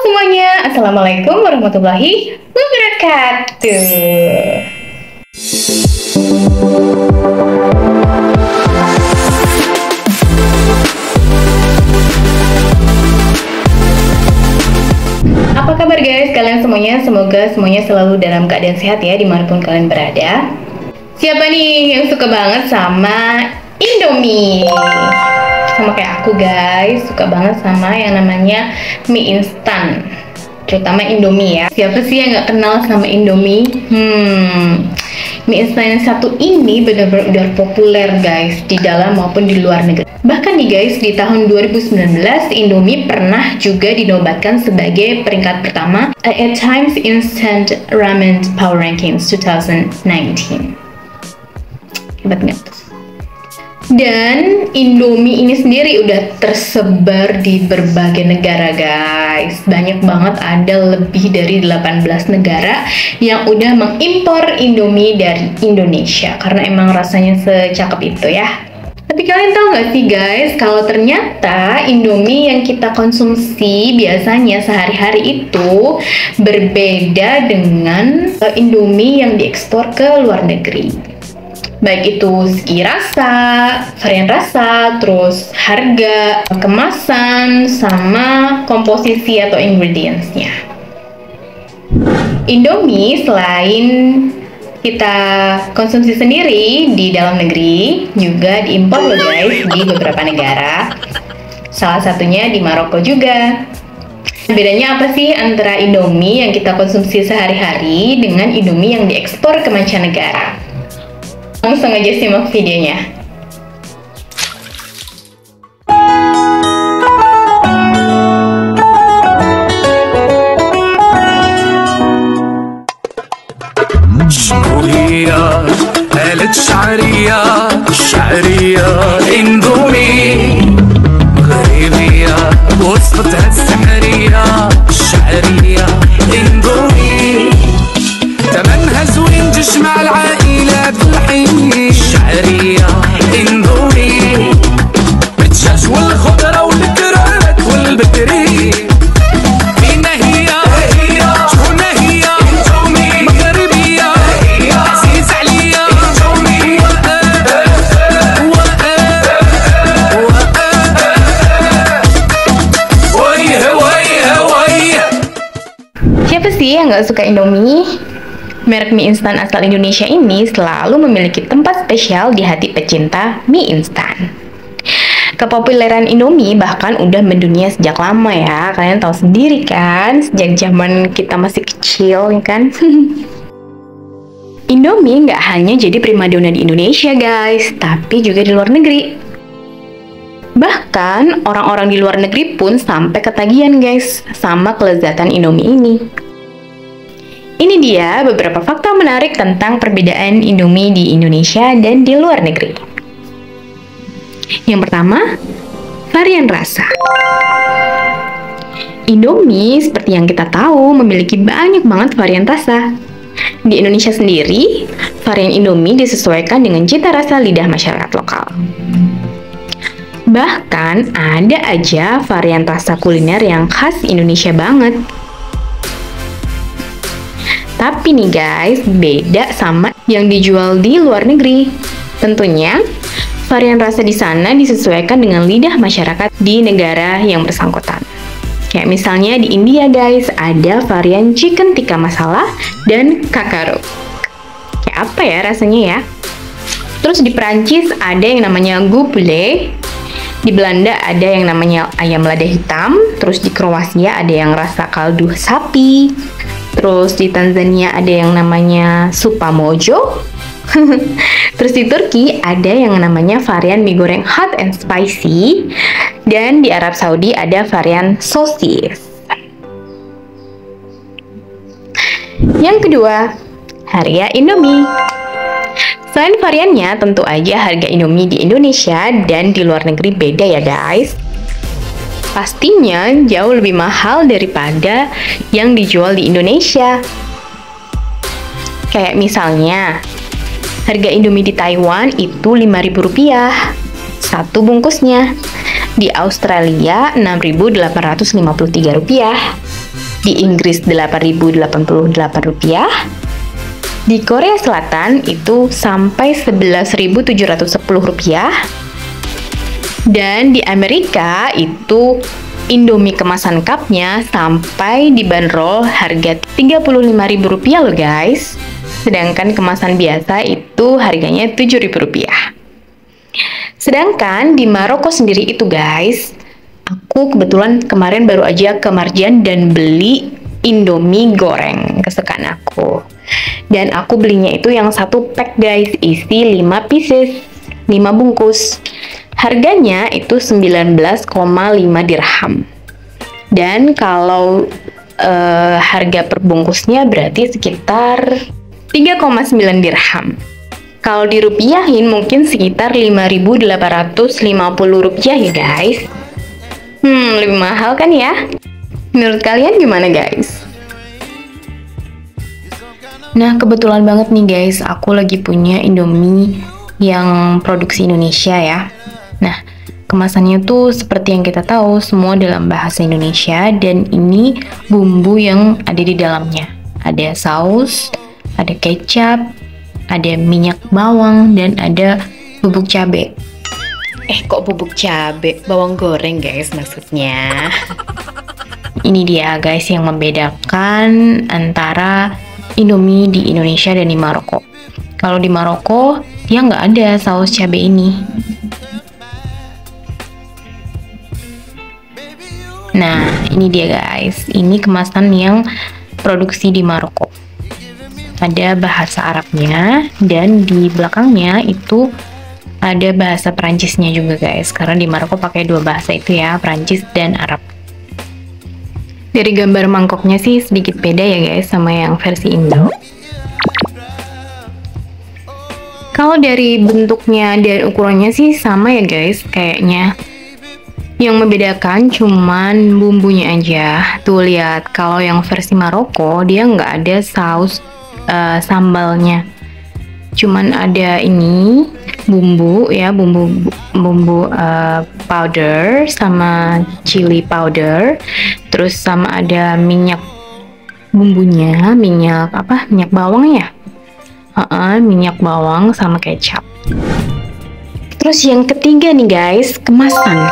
semuanya, Assalamualaikum warahmatullahi wabarakatuh. Apa kabar guys, kalian semuanya? Semoga semuanya selalu dalam keadaan sehat ya, dimanapun kalian berada. Siapa nih yang suka banget sama Indomie? Sama kayak aku guys, suka banget sama yang namanya mie instan, terutama Indomie ya. Siapa sih yang nggak kenal sama Indomie? Mie instan yang satu ini benar-benar udah populer guys, di dalam maupun di luar negeri. Bahkan nih guys, di tahun 2019 Indomie pernah juga dinobatkan sebagai peringkat pertama at Times Instant Ramen Power Rankings 2019. Hebat nggak? Dan Indomie ini sendiri udah tersebar di berbagai negara guys. Banyak banget, ada lebih dari 18 negara yang udah mengimpor Indomie dari Indonesia karena emang rasanya secakep itu ya. Tapi kalian tahu nggak sih guys, kalau ternyata Indomie yang kita konsumsi biasanya sehari-hari itu berbeda dengan Indomie yang diekspor ke luar negeri. Baik itu segi rasa, varian rasa, terus harga, kemasan, sama komposisi atau ingredients-nya. Indomie selain kita konsumsi sendiri di dalam negeri, juga diimpor loh guys di beberapa negara. Salah satunya di Maroko juga. Bedanya apa sih antara Indomie yang kita konsumsi sehari-hari dengan Indomie yang diekspor ke mancanegara? Langsung aja simak videonya. شهرية قالت شعرية شعرية اندومي غريبية وصفتها السحرية شعرية اندومي تمنها زوين تجمع العائلة بالحين شعرية اندومي بالدجاج والخضرة والكرات والبكري فينا هي شكونا هي مغربية عزيز عليا Siapa sih yang nggak suka Indomie? Merek mie instan asal Indonesia ini selalu memiliki tempat spesial di hati pecinta mie instan. Kepopuleran Indomie bahkan udah mendunia sejak lama ya. Kalian tahu sendiri kan, sejak zaman kita masih kecil ya kan. Indomie nggak hanya jadi primadona di Indonesia guys, tapi juga di luar negeri. Bahkan orang-orang di luar negeri pun sampai ketagihan guys sama kelezatan Indomie ini. Ini dia beberapa fakta menarik tentang perbedaan Indomie di Indonesia dan di luar negeri. Yang pertama, varian rasa. Indomie seperti yang kita tahu memiliki banyak banget varian rasa. Di Indonesia sendiri, varian Indomie disesuaikan dengan cita rasa lidah masyarakat lokal. Bahkan ada aja varian rasa kuliner yang khas Indonesia banget. Tapi nih guys, beda sama yang dijual di luar negeri. Tentunya, varian rasa di sana disesuaikan dengan lidah masyarakat di negara yang bersangkutan. Kayak misalnya di India guys, ada varian chicken tikka masala dan kakaruk. Kayak apa ya rasanya ya? Terus di Perancis ada yang namanya gouplet. Di Belanda ada yang namanya ayam lada hitam. Terus di Kroasia ada yang rasa kaldu sapi. Terus di Tanzania ada yang namanya supamojo. Terus di Turki ada yang namanya varian mie goreng hot and spicy. Dan di Arab Saudi ada varian sosis. Yang kedua, harga Indomie. Selain variannya, tentu aja harga Indomie di Indonesia dan di luar negeri beda ya guys. Pastinya jauh lebih mahal daripada yang dijual di Indonesia. Kayak misalnya, harga Indomie di Taiwan itu Rp5.000 satu bungkusnya. Di Australia Rp6.853. Di Inggris Rp8.088. Di Korea Selatan itu sampai Rp11.710. Dan di Amerika itu Indomie kemasan cupnya sampai dibanderol harga Rp35.000 loh guys. Sedangkan kemasan biasa itu harganya Rp7.000. Sedangkan di Maroko sendiri itu guys, aku kebetulan kemarin baru aja ke Marjan dan beli Indomie goreng kesukaan aku. Dan aku belinya itu yang satu pack guys, isi 5 pieces, 5 bungkus. Harganya itu 19,5 dirham. Dan kalau harga per bungkusnya berarti sekitar 3,9 dirham. Kalau dirupiahin mungkin sekitar Rp5.850 ya guys. Lebih mahal kan ya? Menurut kalian gimana guys? Nah, kebetulan banget nih guys, aku lagi punya Indomie yang produksi Indonesia ya. Nah, kemasannya tuh seperti yang kita tahu, semua dalam bahasa Indonesia, dan ini bumbu yang ada di dalamnya. Ada saus, ada kecap, ada minyak bawang, dan ada bubuk cabe. Kok bubuk cabe? Bawang goreng guys maksudnya. Ini dia guys yang membedakan antara Indomie di Indonesia dan di Maroko. Kalau di Maroko, dia nggak ada saus cabe ini. Nah, ini dia guys. Ini kemasan yang produksi di Maroko. Ada bahasa Arabnya, dan di belakangnya itu ada bahasa Perancisnya juga guys. Karena di Maroko pakai dua bahasa itu ya, Perancis dan Arab. Dari gambar mangkoknya sih sedikit beda ya guys sama yang versi Indo. Kalau dari bentuknya dan ukurannya sih sama ya guys kayaknya. Yang membedakan cuman bumbunya aja. Tuh lihat, kalau yang versi Maroko dia nggak ada saus sambalnya. Cuman ada ini bumbu ya, bumbu powder sama chili powder. Terus sama ada minyak bumbunya, minyak bawang ya. Minyak bawang sama kecap. Terus yang ketiga nih guys, kemasan.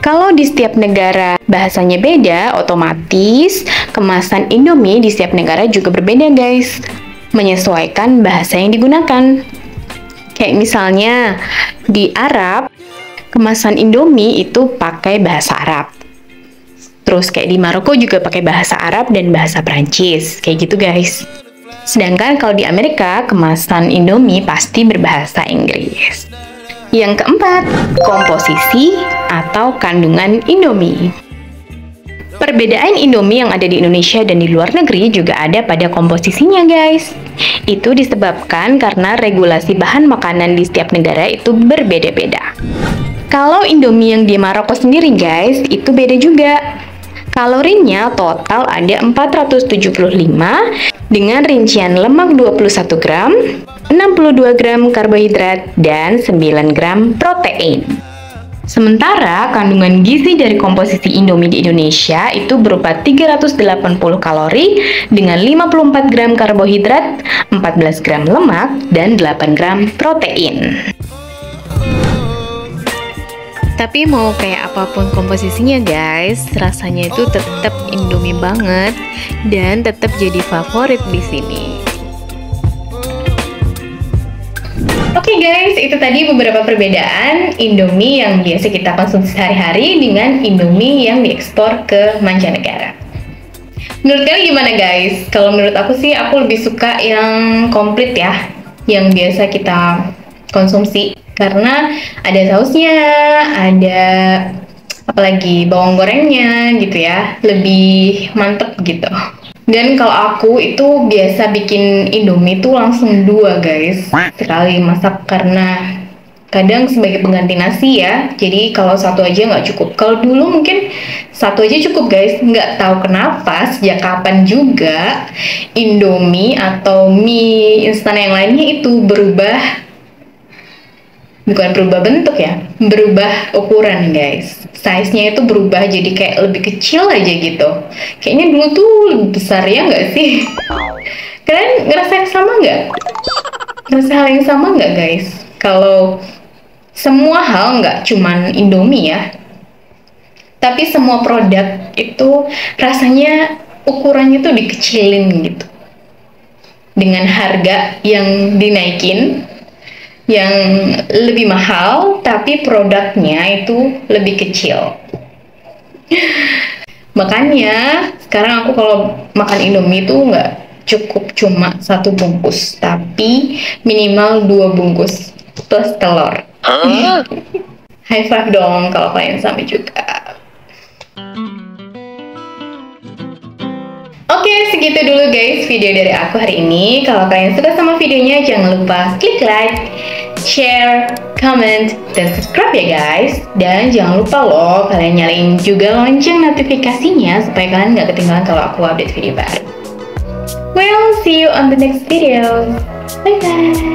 Kalau di setiap negara bahasanya beda, otomatis kemasan Indomie di setiap negara juga berbeda guys, menyesuaikan bahasa yang digunakan. Kayak misalnya di Arab, kemasan Indomie itu pakai bahasa Arab. Terus kayak di Maroko juga pakai bahasa Arab dan bahasa Prancis, kayak gitu guys. Sedangkan kalau di Amerika, kemasan Indomie pasti berbahasa Inggris. Yang keempat, komposisi atau kandungan Indomie. Perbedaan Indomie yang ada di Indonesia dan di luar negeri juga ada pada komposisinya guys. Itu disebabkan karena regulasi bahan makanan di setiap negara itu berbeda-beda. Kalau Indomie yang di Maroko sendiri guys, itu beda juga. Kalorinya total ada 475 dengan rincian lemak 21 gram, 62 gram karbohidrat, dan 9 gram protein. Sementara kandungan gizi dari komposisi Indomie di Indonesia itu berupa 380 kalori dengan 54 gram karbohidrat, 14 gram lemak, dan 8 gram protein. Tapi mau kayak apapun komposisinya guys, rasanya itu tetap Indomie banget dan tetap jadi favorit di sini. Oke guys, itu tadi beberapa perbedaan Indomie yang biasa kita konsumsi sehari-hari dengan Indomie yang diekspor ke mancanegara. Menurut kalian gimana guys? Kalau menurut aku sih, aku lebih suka yang komplit ya, yang biasa kita konsumsi. Karena ada sausnya, ada apalagi bawang gorengnya gitu ya, lebih mantep gitu. Dan kalau aku itu biasa bikin Indomie tuh langsung 2 guys, sekali masak, karena kadang sebagai pengganti nasi ya. Jadi kalau satu aja nggak cukup. Kalau dulu mungkin satu aja cukup guys. Nggak tahu kenapa sejak kapan juga Indomie atau mie instan yang lainnya itu berubah Bukan berubah bentuk ya, berubah ukuran guys. Size-nya itu berubah jadi kayak lebih kecil aja gitu. Kayaknya dulu tuh lebih besar ya nggak sih? Kalian ngerasa yang sama nggak? Ngerasa hal yang sama nggak guys? Kalau semua hal nggak cuman Indomie ya, tapi semua produk itu rasanya ukurannya tuh dikecilin gitu. Dengan harga yang dinaikin, yang lebih mahal, tapi produknya itu lebih kecil. Makanya sekarang aku kalau makan Indomie itu nggak cukup cuma 1 bungkus, tapi minimal 2 bungkus plus telur. High five dong kalau kalian sama juga. Oke, segitu dulu guys video dari aku hari ini. Kalau kalian suka sama videonya, jangan lupa klik like, share, comment, dan subscribe ya guys. Dan jangan lupa loh, kalian nyalain juga lonceng notifikasinya supaya kalian nggak ketinggalan kalau aku update video baru. Well, see you on the next video. Bye-bye.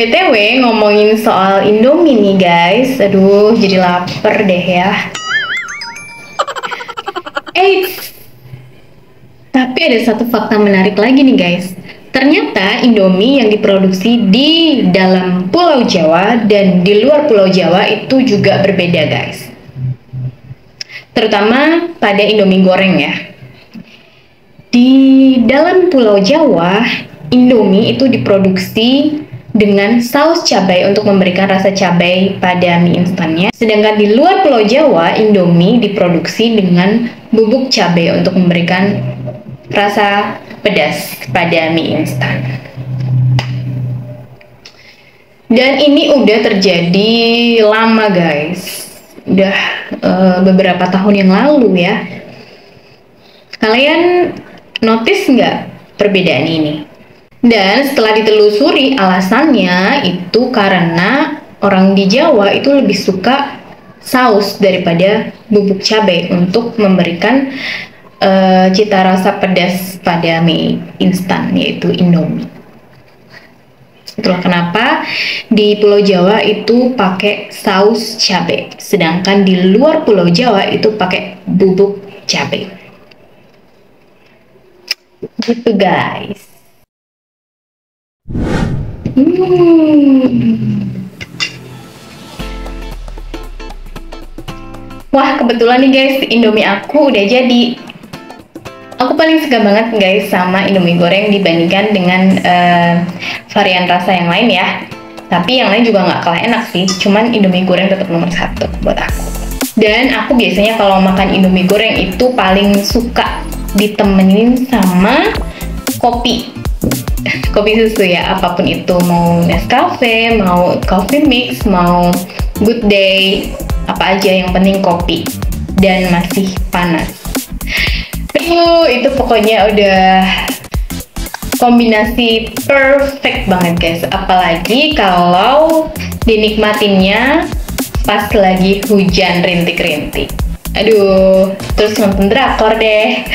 BTW ngomongin soal Indomie nih guys, aduh jadi lapar deh ya. Tapi ada satu fakta menarik lagi nih guys. Ternyata Indomie yang diproduksi di dalam Pulau Jawa dan di luar Pulau Jawa itu juga berbeda guys. Terutama pada Indomie goreng ya. Di dalam Pulau Jawa, Indomie itu diproduksi dengan saus cabai untuk memberikan rasa cabai pada mie instannya. Sedangkan di luar Pulau Jawa, Indomie diproduksi dengan bubuk cabai untuk memberikan rasa pedas pada mie instan. Dan ini udah terjadi lama guys. Udah beberapa tahun yang lalu ya. Kalian notice nggak perbedaan ini? Dan setelah ditelusuri, alasannya itu karena orang di Jawa itu lebih suka saus daripada bubuk cabai untuk memberikan cita rasa pedas pada mie instan, yaitu Indomie. Itulah kenapa di Pulau Jawa itu pakai saus cabai, sedangkan di luar Pulau Jawa itu pakai bubuk cabai. Gitu guys. Wah, kebetulan nih guys, Indomie aku udah jadi. Aku paling suka banget guys sama Indomie goreng dibandingkan dengan varian rasa yang lain ya. Tapi yang lain juga nggak kalah enak sih, cuman Indomie goreng tetap nomor 1 buat aku. Dan aku biasanya kalau makan Indomie goreng itu paling suka ditemenin sama kopi. Kopi susu ya, apapun itu, mau Nescafe, mau coffee mix, mau Good Day, apa aja yang penting kopi dan masih panas. Itu pokoknya udah kombinasi perfect banget guys, apalagi kalau dinikmatinnya pas lagi hujan rintik-rintik. Aduh, terus nonton drakor deh.